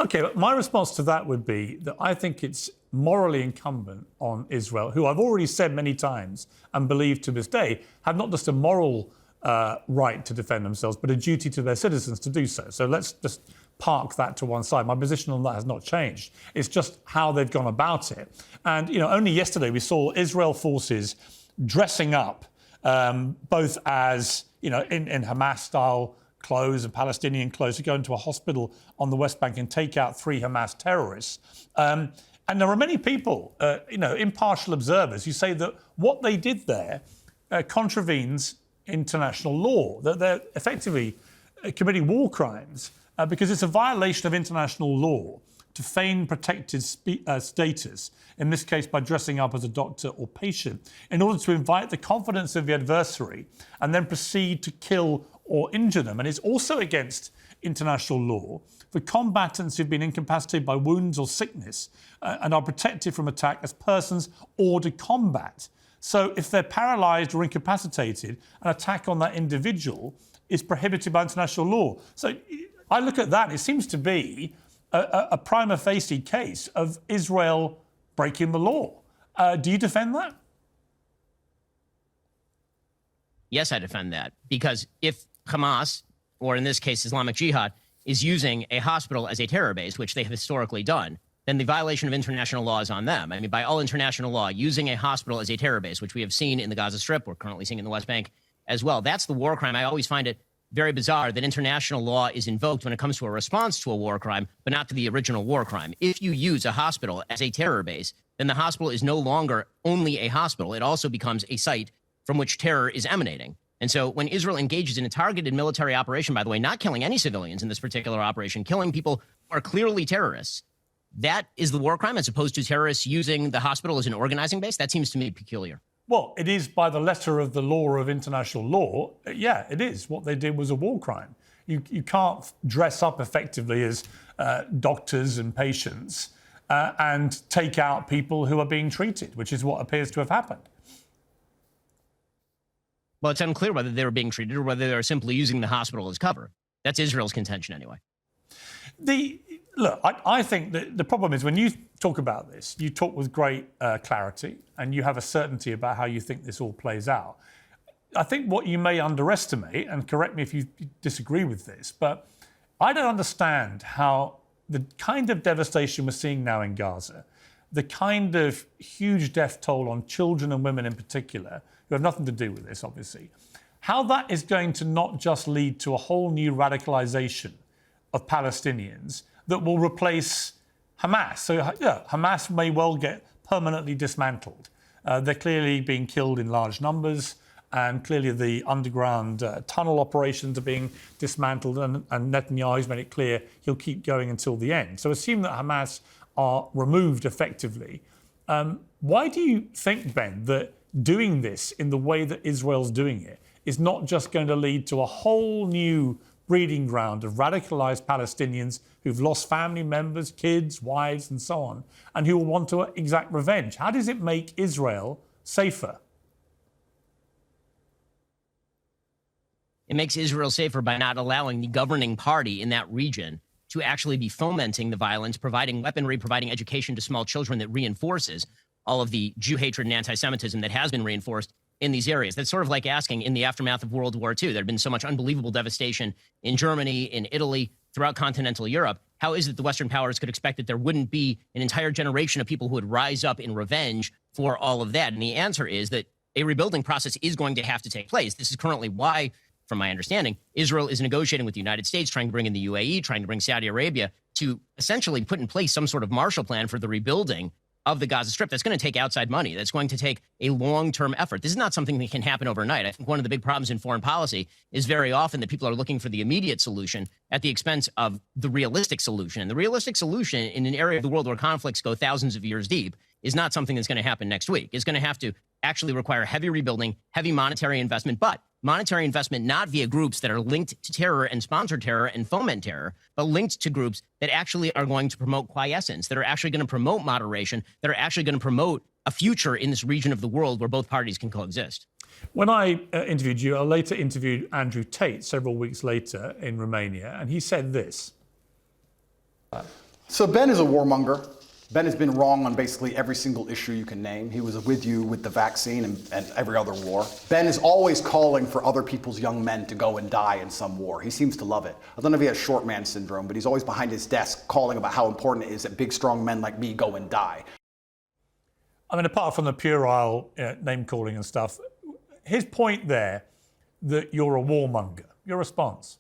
OK, my response to that would be that I think it's morally incumbent on Israel, who I've already said many times and believe to this day have not just a moral right to defend themselves, but a duty to their citizens to do so. So let's just park that to one side. My position on that has not changed. It's just how they've gone about it. And, only yesterday we saw Israel forces dressing up both as, in Hamas-style clothes and Palestinian clothes to go into a hospital on the West Bank and take out 3 Hamas terrorists. And there are many people, impartial observers who say that what they did there contravenes international law, that they're effectively committing war crimes because it's a violation of international law to feign protected status, in this case by dressing up as a doctor or patient, in order to invite the confidence of the adversary and then proceed to kill or injure them. And it's also against international law for combatants who've been incapacitated by wounds or sickness and are protected from attack as persons ordered to combat. So if they're paralysed or incapacitated, an attack on that individual is prohibited by international law. So I look at that, it seems to be a prima facie case of Israel breaking the law. Do you defend that? Yes, I defend that. Because if Hamas, or in this case Islamic Jihad, is using a hospital as a terror base, which they have historically done, then the violation of international law is on them. I mean, by all international law, using a hospital as a terror base, which we have seen in the Gaza Strip, we're currently seeing in the West Bank as well, that's the war crime. I always find it very bizarre that international law is invoked when it comes to a response to a war crime, but not to the original war crime. If you use a hospital as a terror base, then the hospital is no longer only a hospital. It also becomes a site from which terror is emanating. And so when Israel engages in a targeted military operation, by the way, not killing any civilians in this particular operation, killing people who are clearly terrorists, that is the war crime as opposed to terrorists using the hospital as an organizing base? That seems to me peculiar. Well, it is by the letter of the law of international law. Yeah, it is. What they did was a war crime. You can't dress up effectively as doctors and patients and take out people who are being treated, which is what appears to have happened. Well, it's unclear whether they were being treated or whether they were simply using the hospital as cover. That's Israel's contention anyway. Look, I think that the problem is when you talk about this, you talk with great clarity and you have a certainty about how you think this all plays out. I think what you may underestimate, and correct me if you disagree with this, but I don't understand how the kind of devastation we're seeing now in Gaza, the kind of huge death toll on children and women in particular, who have nothing to do with this, obviously, how that is going to not just lead to a whole new radicalization of Palestinians that will replace Hamas. So, yeah, Hamas may well get permanently dismantled. They're clearly being killed in large numbers, and clearly the underground tunnel operations are being dismantled, and Netanyahu's made it clear he'll keep going until the end. So assume that Hamas are removed effectively. Why do you think, Ben, that doing this in the way that Israel's doing it is not just going to lead to a whole new breeding ground of radicalized Palestinians who've lost family members, kids, wives, and so on, and who will want to exact revenge? How does it make Israel safer? It makes Israel safer by not allowing the governing party in that region to actually be fomenting the violence, providing weaponry, providing education to small children that reinforces all of the Jew hatred and anti-Semitism that has been reinforced in these areas. That's sort of like asking, in the aftermath of World War II, there had been so much unbelievable devastation in Germany, in Italy, throughout continental Europe. How is it the Western powers could expect that there wouldn't be an entire generation of people who would rise up in revenge for all of that? And the answer is that a rebuilding process is going to have to take place. This is currently why, from my understanding, Israel is negotiating with the United States, trying to bring in the UAE, trying to bring Saudi Arabia to essentially put in place some sort of Marshall Plan for the rebuilding of the Gaza Strip. That's going to take outside money. That's going to take a long-term effort. This is not something that can happen overnight. I think one of the big problems in foreign policy is very often that people are looking for the immediate solution at the expense of the realistic solution. And the realistic solution in an area of the world where conflicts go thousands of years deep is not something that's going to happen next week. It's going to have to actually require heavy rebuilding, heavy monetary investment, but monetary investment not via groups that are linked to terror and sponsor terror and foment terror, but linked to groups that actually are going to promote quiescence, that are actually going to promote moderation, that are actually going to promote a future in this region of the world where both parties can coexist. When I interviewed you, I later interviewed Andrew Tate several weeks later in Romania, and he said this. So Ben is a warmonger. Ben has been wrong on basically every single issue you can name. He was with you with the vaccine and every other war. Ben is always calling for other people's young men to go and die in some war. He seems to love it. I don't know if he has short man syndrome, but he's always behind his desk calling about how important it is that big, strong men like me go and die. I mean, apart from the puerile name calling and stuff, his point there that you're a warmonger, your response?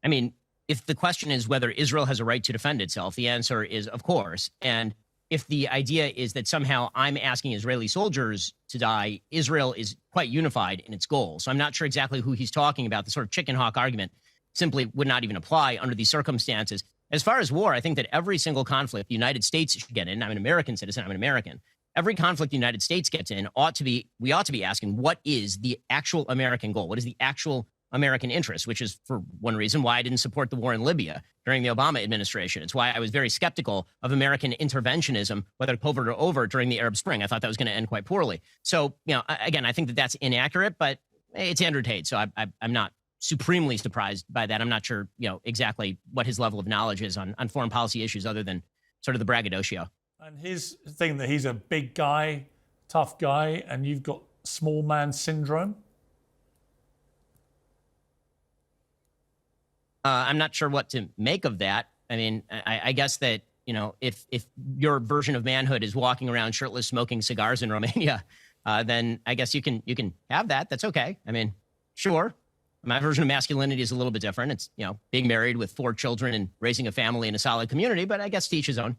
I mean, if the question is whether Israel has a right to defend itself, the answer is of course. And if the idea is that somehow I'm asking Israeli soldiers to die, Israel is quite unified in its goal. So I'm not sure exactly who he's talking about. The sort of chicken hawk argument simply would not even apply under these circumstances. As far as war, I think that every single conflict the United States should get in, I'm an American citizen, I'm an American. Every conflict the United States gets in we ought to be asking, what is the actual American goal? What is the actual American interest, which is for one reason why I didn't support the war in Libya during the Obama administration. It's why I was very skeptical of American interventionism, whether covert or overt, during the Arab Spring. I thought that was going to end quite poorly. So, again, I think that that's inaccurate, but it's Andrew Tate. So I'm not supremely surprised by that. I'm not sure, exactly what his level of knowledge is on foreign policy issues other than sort of the braggadocio. And his thing that he's a big guy, tough guy, and you've got small man syndrome. I'm not sure what to make of that. I mean, I guess that, if your version of manhood is walking around shirtless, smoking cigars in Romania, then I guess you can have that. That's okay. I mean, sure. My version of masculinity is a little bit different. It's, being married with 4 children and raising a family in a solid community, but I guess to each his own.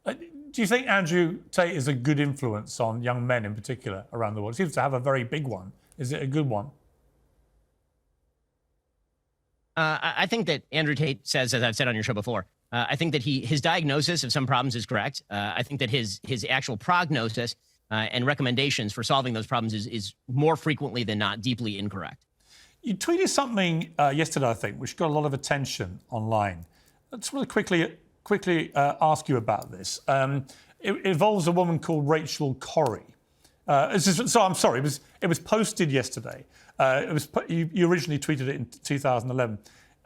Do you think Andrew Tate is a good influence on young men in particular around the world? He seems to have a very big one. Is it a good one? I think that Andrew Tate says, as I've said on your show before, I think that his diagnosis of some problems is correct. I think that his actual prognosis and recommendations for solving those problems is more frequently than not deeply incorrect. You tweeted something yesterday, I think, which got a lot of attention online. I just want to quickly ask you about this. It involves a woman called Rachel Corrie. So I'm sorry, it was posted yesterday. You originally tweeted it in 2011,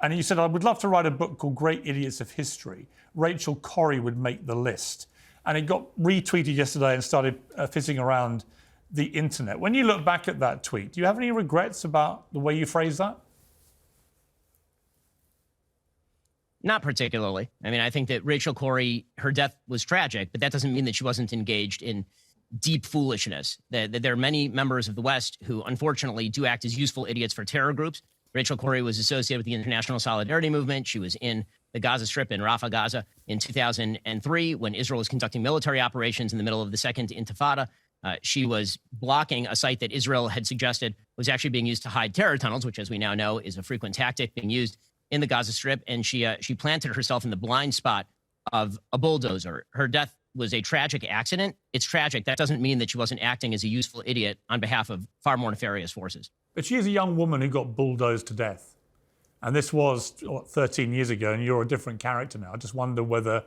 and you said, I would love to write a book called Great Idiots of History. Rachel Corrie would make the list. And it got retweeted yesterday and started fizzing around the internet. When you look back at that tweet, do you have any regrets about the way you phrased that? Not particularly. I mean, I think that Rachel Corrie, her death was tragic, but that doesn't mean that she wasn't engaged in deep foolishness. That there are many members of the West who unfortunately do act as useful idiots for terror groups. Rachel Corrie was associated with the International Solidarity Movement. She was in the Gaza Strip in Rafah, Gaza in 2003 when Israel was conducting military operations in the middle of the Second Intifada. She was blocking a site that Israel had suggested was actually being used to hide terror tunnels, which, as we now know, is a frequent tactic being used in the Gaza Strip. And she planted herself in the blind spot of a bulldozer. Her death was a tragic accident. It's tragic. That doesn't mean that she wasn't acting as a useful idiot on behalf of far more nefarious forces. But she is a young woman who got bulldozed to death. And this was, 13 years ago, and you're a different character now. I just wonder whether,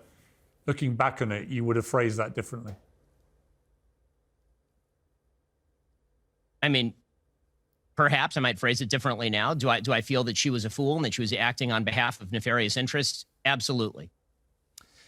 looking back on it, you would have phrased that differently. I mean, perhaps I might phrase it differently now. Do I feel that she was a fool and that she was acting on behalf of nefarious interests? Absolutely.